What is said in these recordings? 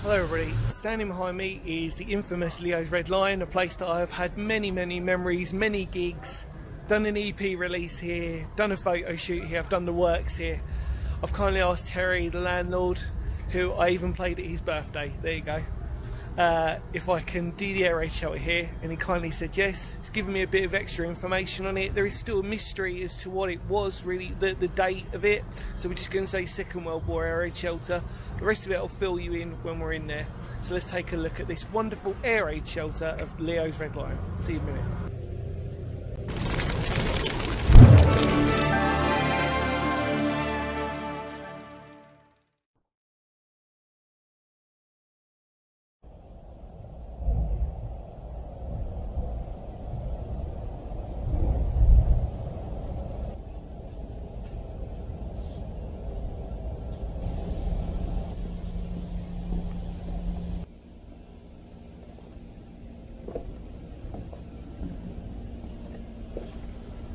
Hello everybody, standing behind me is the infamous Leo's Red Lion, a place that I've had many memories, many gigs, done an EP release here, done a photo shoot here, I've done the works here. I've kindly asked Terry, the landlord, who I even played at his birthday, there you go, if I can do the air raid shelter here, and he kindly said yes. He's given me a bit of extra information on it. There is still a mystery as to what it was really, the date of it, so we're just going to say Second World War air raid shelter. The rest of it I'll fill you in when we're in there. So let's take a look at this wonderful air raid shelter of Leo's Red Lion. See you in a minute.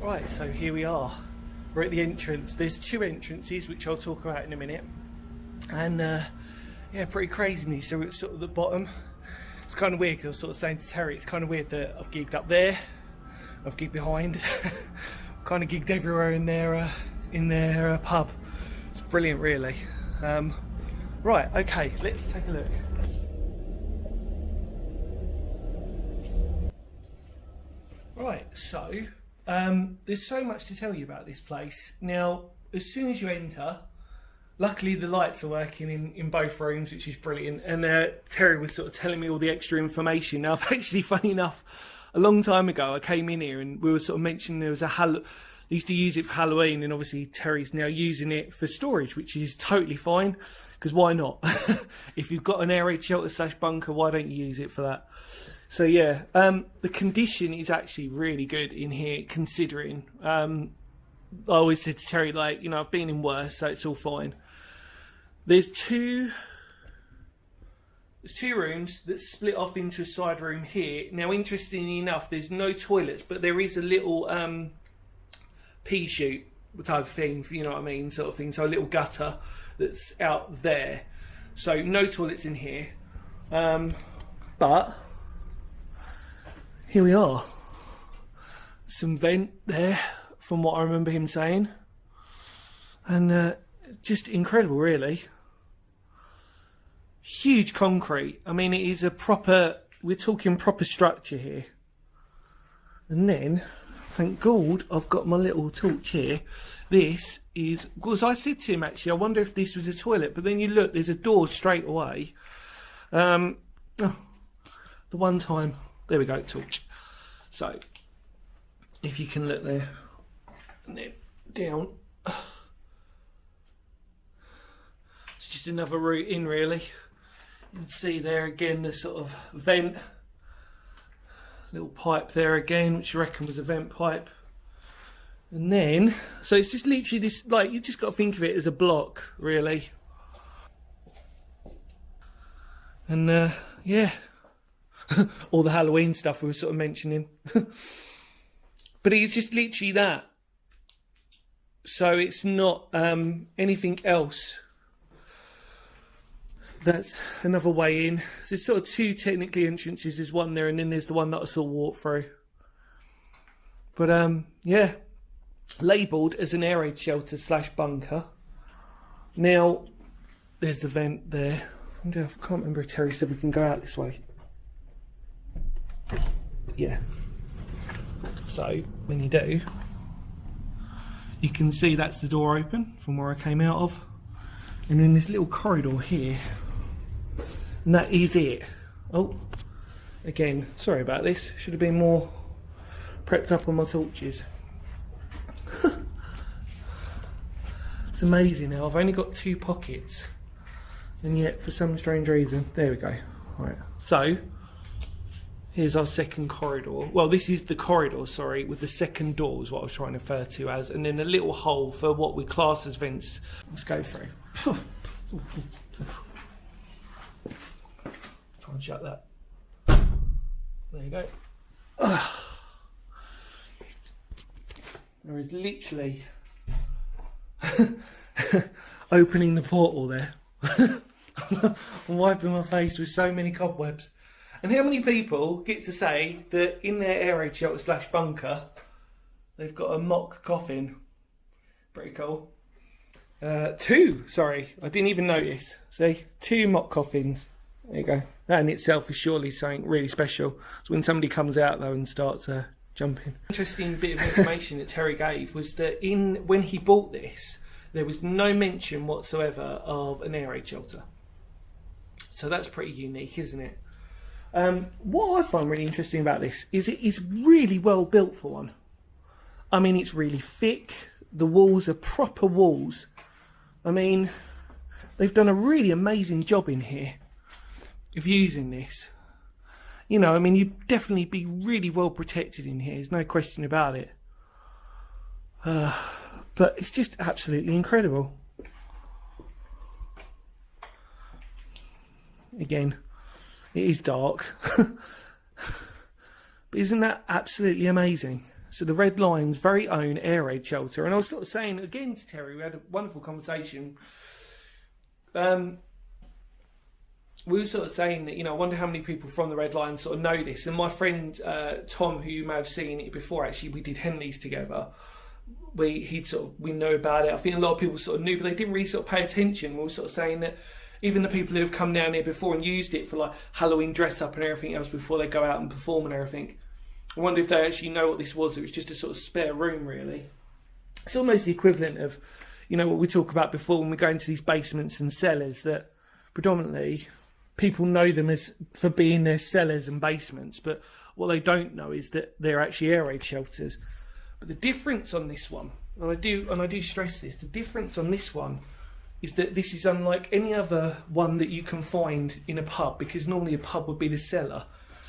Right, so here we are. We're at the entrance. There's two entrances, which I'll talk about in a minute. And yeah, pretty crazy. So we're sort of at the bottom. It's kind of weird because I was sort of saying to Terry, it's kind of weird that I've gigged up there, I've gigged behind, kind of gigged everywhere in their pub. It's brilliant, really. Right, okay, let's take a look. Right, so there's so much to tell you about this place. Now, as soon as you enter, luckily the lights are working in both rooms, which is brilliant. And Terry was sort of telling me all the extra information. Now, actually, funny enough, a long time ago, I came in here and we were sort of mentioning there was they used to use it for Halloween, and obviously Terry's now using it for storage, which is totally fine, because why not? If you've got an air raid shelter / bunker, why don't you use it for that? So yeah, the condition is actually really good in here, considering. I always said to Terry, like, you know, I've been in worse, so it's all fine. There's two rooms that split off into a side room here. Now, interestingly enough, there's no toilets, but there is a little pea chute type of thing, you know what I mean, sort of thing. So a little gutter that's out there. So no toilets in here, but here we are. Some vent there, from what I remember him saying. And just incredible, really. Huge concrete. I mean, it is a proper, we're talking proper structure here. And then, thank God, I've got my little torch here. This is, because I said to him, actually, I wonder if this was a toilet. But then you look, there's a door straight away. Oh, the one time, there we go, torch. So, if you can look there, and then down, it's just another route in, really. You can see there again the sort of vent, little pipe there again, which I reckon was a vent pipe. And then, so it's just literally this, like, you just got to think of it as a block, really. And yeah. All the Halloween stuff we were sort of mentioning. But it's just literally that. So it's not anything else. That's another way in. So there's sort of two technically entrances. There's one there, and then there's the one that I sort of walked through. But yeah, labelled as an air raid shelter / bunker. Now, there's the vent there. I can't remember if Terry said we can go out this way. Yeah, so when you do, you can see that's the door open from where I came out of, and then this little corridor here, and that is it. Oh, again, sorry about this, should have been more prepped up on my torches. It's amazing now, I've only got 2 pockets, and yet for some strange reason, there we go. Right, so here's our second corridor. Well, this is the corridor, sorry, with the second door is what I was trying to refer to as, and then a little hole for what we class as vents. Let's go through. Try and shut that. There you go. There is literally opening the portal there. I'm wiping my face with so many cobwebs. And how many people get to say that in their air raid shelter / bunker, they've got a mock coffin? Pretty cool. 2, sorry, I didn't even notice. See, 2 mock coffins. There you go. That in itself is surely something really special. So when somebody comes out though and starts jumping. Interesting bit of information that Terry gave was that when he bought this, there was no mention whatsoever of an air raid shelter. So that's pretty unique, isn't it? What I find really interesting about this is it is really well built for one. I mean, it's really thick. The walls are proper walls. I mean, they've done a really amazing job in here of using this. You know, I mean, you'd definitely be really well protected in here. There's no question about it. But it's just absolutely incredible. Again, it is dark. But isn't that absolutely amazing? So the Red Lion's very own air raid shelter. And I was sort of saying again to Terry, we had a wonderful conversation. We were sort of saying that, you know, I wonder how many people from the Red Lion sort of know this. And my friend Tom, who you may have seen it before, actually, we did Henleys together. We know about it. I think a lot of people sort of knew, but they didn't really sort of pay attention. We were sort of saying that even the people who have come down here before and used it for like Halloween dress up and everything else before they go out and perform and everything, I wonder if they actually know what this was. It was just a sort of spare room, really. It's almost the equivalent of, you know, what we talk about before when we go into these basements and cellars, that predominantly people know them as for being their cellars and basements, but what they don't know is that they're actually air raid shelters. But the difference on this one, and I do stress this, the difference on this one is that this is unlike any other one that you can find in a pub, because normally a pub would be the cellar.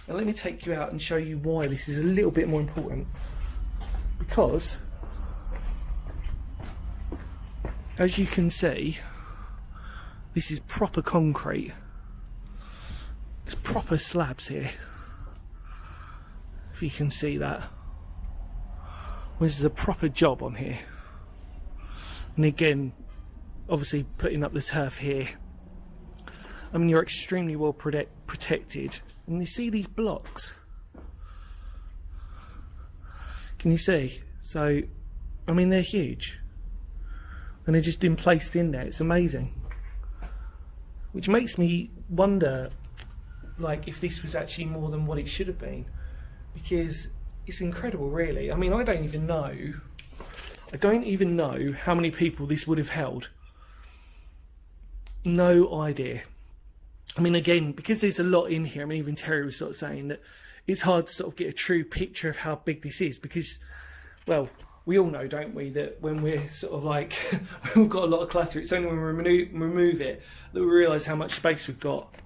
And let me take you out and show you why this is a little bit more important. Because, as you can see, this is proper concrete. There's proper slabs here. If you can see that. This is a proper job on here. And again, obviously putting up the turf here. I mean, you're extremely well protected. And you see these blocks? Can you see? So, I mean, they're huge. And they're just been placed in there. It's amazing. Which makes me wonder, like, if this was actually more than what it should have been. Because it's incredible, really. I mean, I don't even know how many people this would have held. No idea. I mean, again, because there's a lot in here, I mean, even Terry was sort of saying that it's hard to sort of get a true picture of how big this is, because, well, we all know, don't we, that when we're sort of like, we've got a lot of clutter, it's only when we remove it that we realise how much space we've got.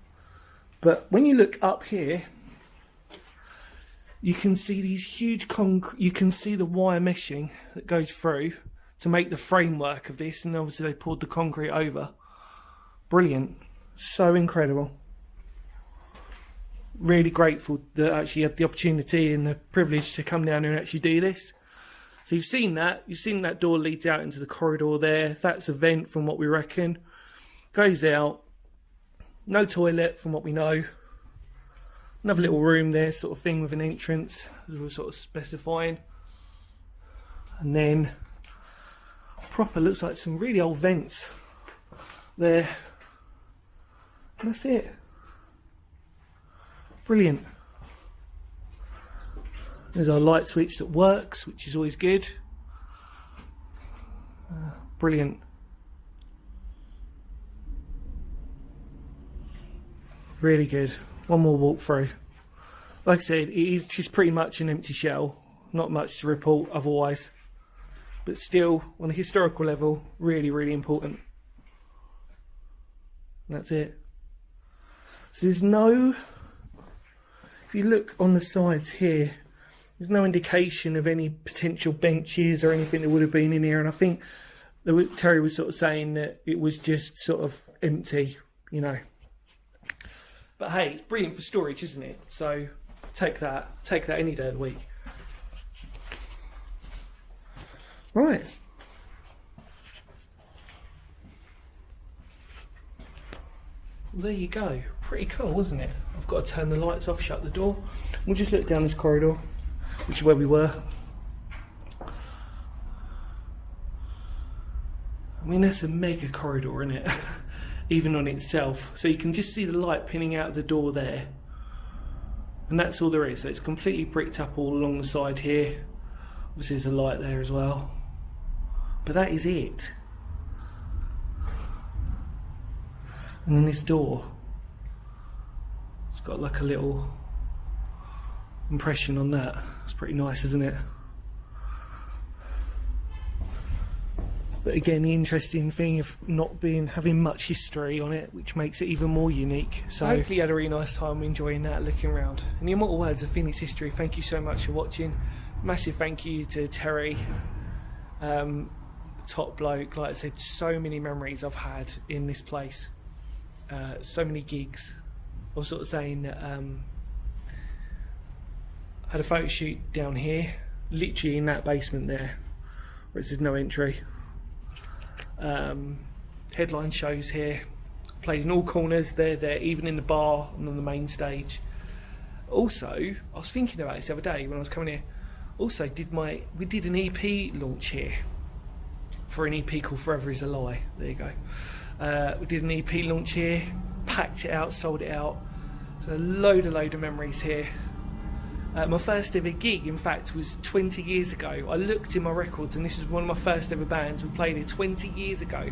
But when you look up here, you can see these huge you can see the wire meshing that goes through to make the framework of this, and obviously they poured the concrete over. Brilliant. So incredible. Really grateful that I actually had the opportunity and the privilege to come down here and actually do this. So you've seen that door leads out into the corridor there. That's a vent from what we reckon. Goes out. No toilet from what we know. Another little room there, sort of thing, with an entrance, as we were sort of specifying. And then proper, looks like some really old vents there. And that's it. Brilliant. There's our light switch that works, which is always good. Brilliant. Really good. One more walk through. Like I said, it is just pretty much an empty shell. Not much to report otherwise. But still, on a historical level, really, really important. And that's it. So there's no, if you look on the sides here, there's no indication of any potential benches or anything that would have been in here. And I think Terry was sort of saying that it was just sort of empty, you know. But hey, it's brilliant for storage, isn't it? So take that any day of the week. Right. Well, there you go. Pretty cool, wasn't it? I've got to turn the lights off, shut the door. We'll just look down this corridor, which is where we were. I mean, that's a mega corridor, isn't it? Even on itself. So you can just see the light pinning out of the door there. And that's all there is. So it's completely bricked up all along the side here. Obviously there's a light there as well. But that is it. And then this door, it's got like a little impression on that. It's pretty nice, isn't it? But again, the interesting thing of not having much history on it, which makes it even more unique. So hopefully you had a really nice time enjoying that, looking around. In the immortal words of Phoenix history, thank you so much for watching. Massive thank you to Terry, top bloke. Like I said, so many memories I've had in this place. So many gigs. I was sort of saying that I had a photo shoot down here, literally in that basement there, where it says no entry. Headline shows here, played in all corners, there, even in the bar and on the main stage. Also, I was thinking about this the other day when I was coming here. Also, we did an EP launch here for an EP called Forever Is a Lie. There you go. We did an EP launch here, packed it out, sold it out. So a load of memories here. My first ever gig, in fact, was 20 years ago. I looked in my records and this is one of my first ever bands. We played here 20 years ago.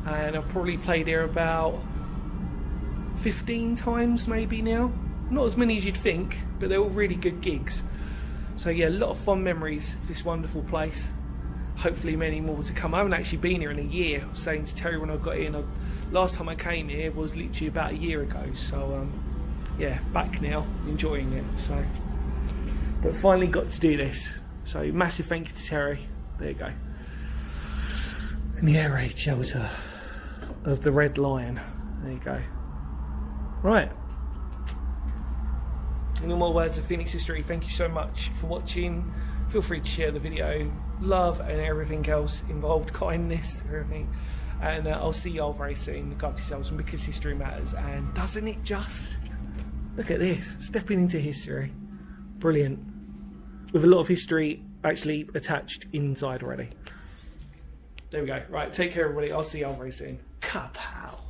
And I've probably played here about 15 times maybe now. Not as many as you'd think, but they're all really good gigs. So yeah, a lot of fun memories of this wonderful place. Hopefully many more to come. I haven't actually been here in a year. I was saying to Terry when I got in, last time I came here was literally about a year ago. So yeah, back now, enjoying it. So, but finally got to do this. So massive thank you to Terry. There you go. And the air raid shelter of the Red Lion. There you go. Right. In all more words of Phoenix history, thank you so much for watching. Feel free to share the video. Love and everything else involved, kindness, everything. And I'll see you all very soon. Look after yourselves, because history matters. And doesn't it just? Look at this, stepping into history. Brilliant. With a lot of history actually attached inside already. There we go. Right, take care everybody. I'll see you all very soon. Kapow.